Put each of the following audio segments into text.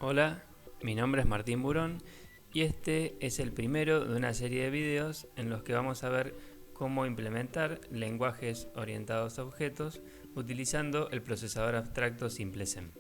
Hola, mi nombre es Martín Burón y este es el primero de una serie de videos en los que vamos a ver cómo implementar lenguajes orientados a objetos utilizando el procesador abstracto SimpleSem.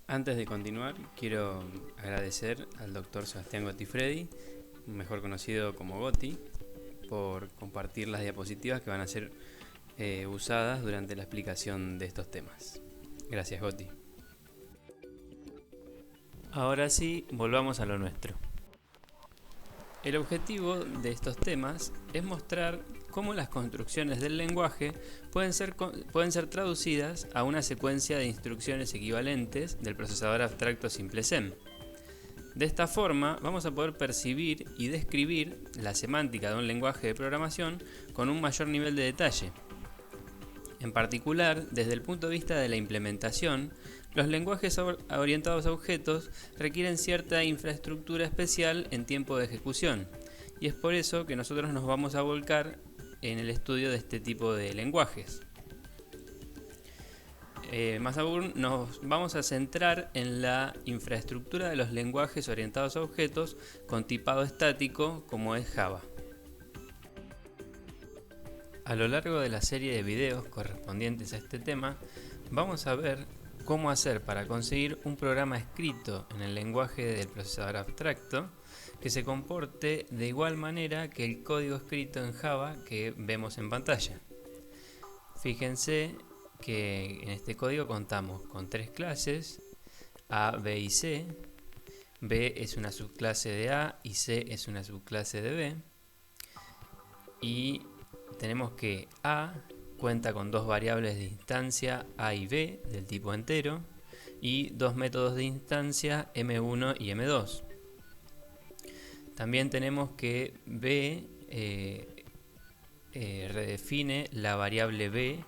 Antes de continuar, quiero agradecer al Dr. Sebastián Gottifredi, mejor conocido como Gotti, por compartir las diapositivas que van a ser usadas durante la explicación de estos temas. Gracias, Gotti. Ahora sí, volvamos a lo nuestro. El objetivo de estos temas es mostrar cómo las construcciones del lenguaje pueden ser traducidas a una secuencia de instrucciones equivalentes del procesador abstracto SimpleSem. De esta forma vamos a poder percibir y describir la semántica de un lenguaje de programación con un mayor nivel de detalle. En particular, desde el punto de vista de la implementación, los lenguajes orientados a objetos requieren cierta infraestructura especial en tiempo de ejecución, y es por eso que nosotros nos vamos a volcar en el estudio de este tipo de lenguajes. Más aún, nos vamos a centrar en la infraestructura de los lenguajes orientados a objetos con tipado estático como es Java. A lo largo de la serie de videos correspondientes a este tema, vamos a ver cómo hacer para conseguir un programa escrito en el lenguaje del procesador abstracto que se comporte de igual manera que el código escrito en Java que vemos en pantalla. Fíjense que en este código contamos con tres clases, A, B y C. B es una subclase de A y C es una subclase de B. Y tenemos que A cuenta con dos variables de instancia A y B del tipo entero y dos métodos de instancia M1 y M2. También tenemos que B redefine la variable B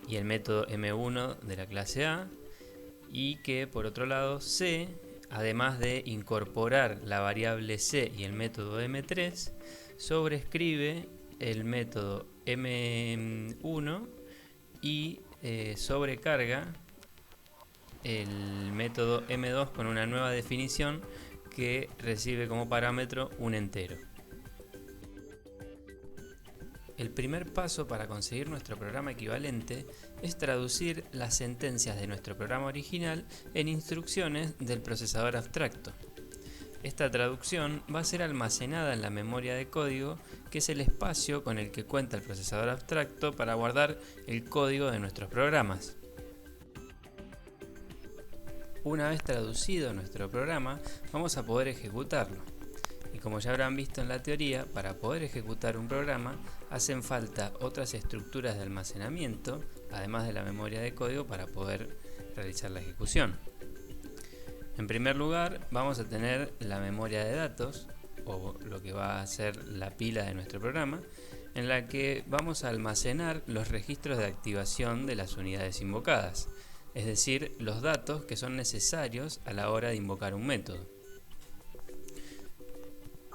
y el método M1 de la clase A, y que por otro lado C, además de incorporar la variable C y el método M3, sobrescribe el método M1 y sobrecarga el método M2 con una nueva definición que recibe como parámetro un entero. El primer paso para conseguir nuestro programa equivalente es traducir las sentencias de nuestro programa original en instrucciones del procesador abstracto. Esta traducción va a ser almacenada en la memoria de código, que es el espacio con el que cuenta el procesador abstracto para guardar el código de nuestros programas. Una vez traducido nuestro programa, vamos a poder ejecutarlo. Y como ya habrán visto en la teoría, para poder ejecutar un programa hacen falta otras estructuras de almacenamiento, además de la memoria de código, para poder realizar la ejecución. En primer lugar, vamos a tener la memoria de datos, o lo que va a ser la pila de nuestro programa, en la que vamos a almacenar los registros de activación de las unidades invocadas, es decir, los datos que son necesarios a la hora de invocar un método.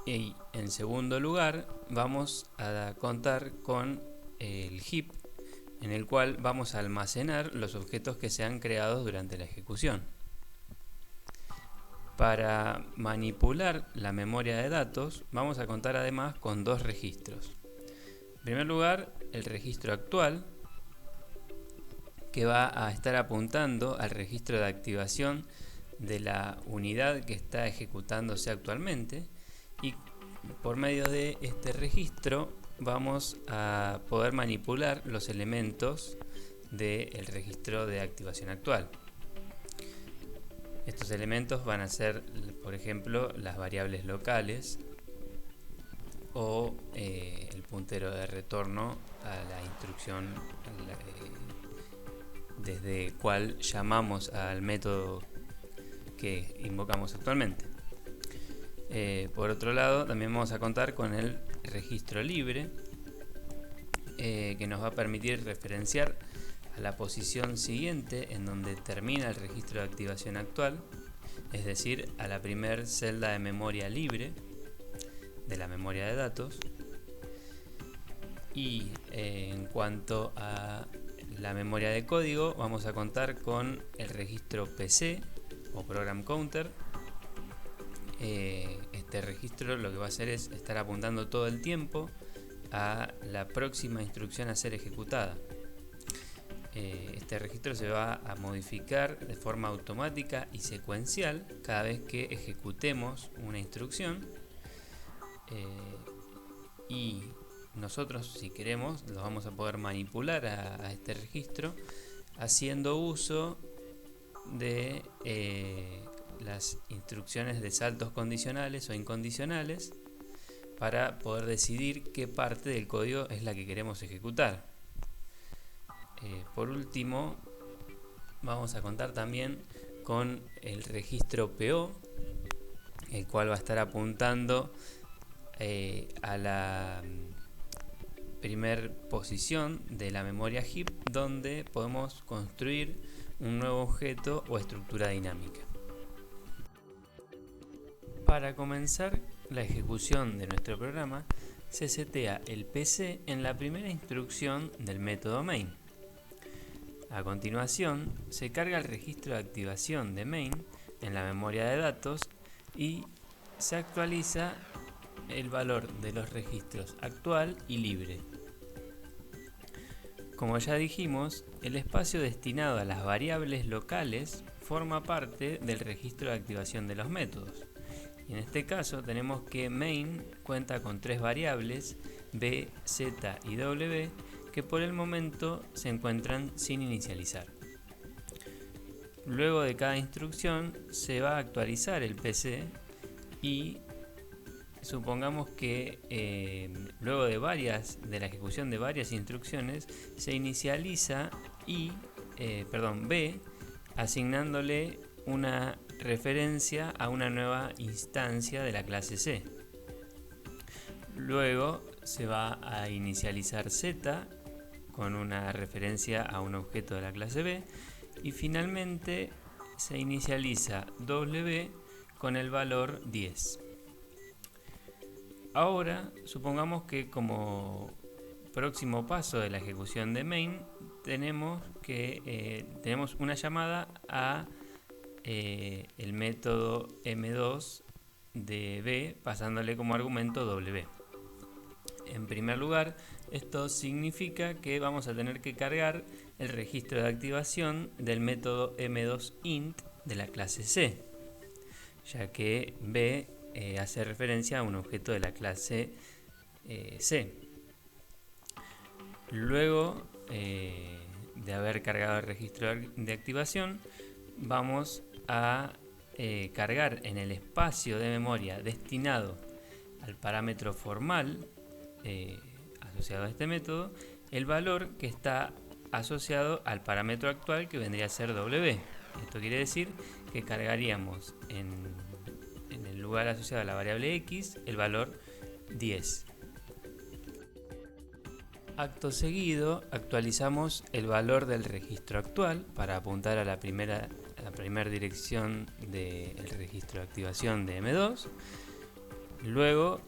Y en segundo lugar, vamos a contar con el heap, en el cual vamos a almacenar los objetos que sean creados durante la ejecución. Para manipular la memoria de datos, vamos a contar además con dos registros. En primer lugar, el registro actual, que va a estar apuntando al registro de activación de la unidad que está ejecutándose actualmente, y por medio de este registro vamos a poder manipular los elementos del registro de activación actual. Estos elementos van a ser, por ejemplo, las variables locales o el puntero de retorno a la instrucción desde cual llamamos al método que invocamos actualmente. Por otro lado, también vamos a contar con el registro libre, que nos va a permitir referenciar a la posición siguiente en donde termina el registro de activación actual, es decir, a la primer celda de memoria libre de la memoria de datos. Y en cuanto a la memoria de código vamos a contar con el registro PC o Program Counter. Este registro lo que va a hacer es estar apuntando todo el tiempo a la próxima instrucción a ser ejecutada. Este registro se va a modificar de forma automática y secuencial cada vez que ejecutemos una instrucción, y nosotros, si queremos, lo vamos a poder manipular a este registro haciendo uso de las instrucciones de saltos condicionales o incondicionales para poder decidir qué parte del código es la que queremos ejecutar. Por último, vamos a contar también con el registro PO, el cual va a estar apuntando a la primer posición de la memoria heap, donde podemos construir un nuevo objeto o estructura dinámica. Para comenzar la ejecución de nuestro programa, se setea el PC en la primera instrucción del método main. A continuación, se carga el registro de activación de main en la memoria de datos y se actualiza el valor de los registros actual y libre. Como ya dijimos, el espacio destinado a las variables locales forma parte del registro de activación de los métodos. Y en este caso tenemos que main cuenta con 3 variables, b, z y w, que por el momento se encuentran sin inicializar. Luego de cada instrucción se va a actualizar el PC y supongamos que luego de la ejecución de varias instrucciones se inicializa B, asignándole una referencia a una nueva instancia de la clase C. Luego se va a inicializar Z con una referencia a un objeto de la clase B y finalmente se inicializa W con el valor 10. Ahora supongamos que como próximo paso de la ejecución de main tenemos una llamada a el método M2 de B pasándole como argumento W. En primer lugar, esto significa que vamos a tener que cargar el registro de activación del método M2int de la clase C, ya que B hace referencia a un objeto de la clase C. Luego de haber cargado el registro de activación, vamos a cargar en el espacio de memoria destinado al parámetro formal asociado a este método el valor que está asociado al parámetro actual, que vendría a ser W. Esto quiere decir que cargaríamos en el lugar asociado a la variable X el valor 10. Acto seguido actualizamos el valor del registro actual para apuntar a la primera dirección del registro de activación de M2. Luego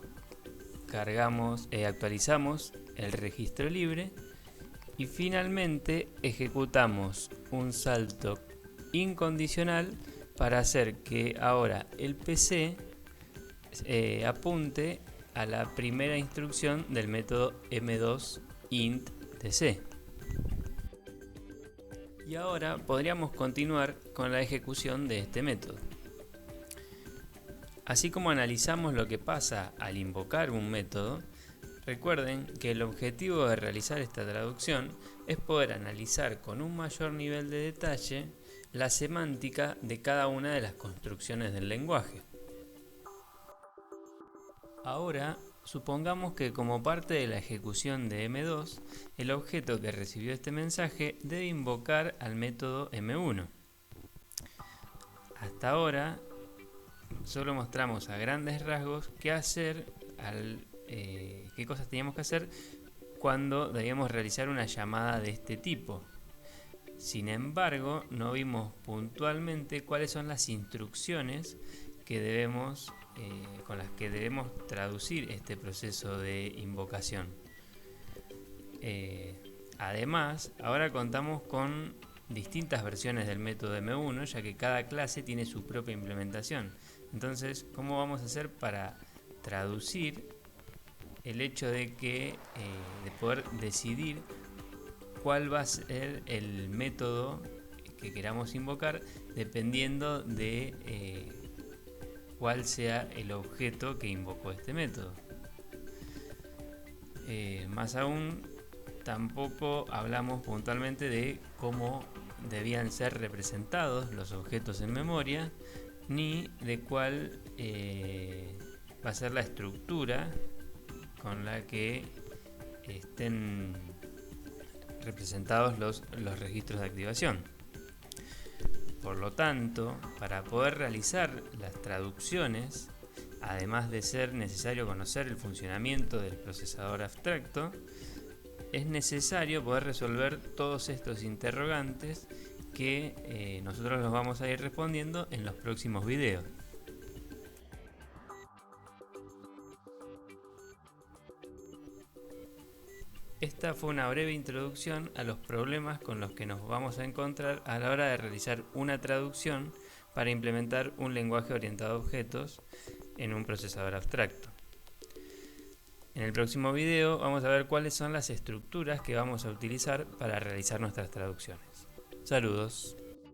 actualizamos el registro libre y finalmente ejecutamos un salto incondicional para hacer que ahora el PC apunte a la primera instrucción del método M2int de C. Y ahora podríamos continuar con la ejecución de este método. Así como analizamos lo que pasa al invocar un método, recuerden que el objetivo de realizar esta traducción es poder analizar con un mayor nivel de detalle la semántica de cada una de las construcciones del lenguaje. Ahora, supongamos que como parte de la ejecución de M2, el objeto que recibió este mensaje debe invocar al método M1. Hasta ahora, solo mostramos a grandes rasgos qué cosas teníamos que hacer cuando debíamos realizar una llamada de este tipo. Sin embargo, no vimos puntualmente cuáles son las instrucciones con las que debemos traducir este proceso de invocación. Además, ahora contamos con distintas versiones del método M1, ya que cada clase tiene su propia implementación. Entonces, ¿cómo vamos a hacer para traducir el hecho de poder decidir cuál va a ser el método que queramos invocar dependiendo de cuál sea el objeto que invocó este método? Más aún, tampoco hablamos puntualmente de cómo debían ser representados los objetos en memoria, ni de cuál va a ser la estructura con la que estén representados los registros de activación. Por lo tanto, para poder realizar las traducciones, además de ser necesario conocer el funcionamiento del procesador abstracto, es necesario poder resolver todos estos interrogantes que nosotros los vamos a ir respondiendo en los próximos videos. Esta fue una breve introducción a los problemas con los que nos vamos a encontrar a la hora de realizar una traducción para implementar un lenguaje orientado a objetos en un procesador abstracto. En el próximo video vamos a ver cuáles son las estructuras que vamos a utilizar para realizar nuestras traducciones. Saludos.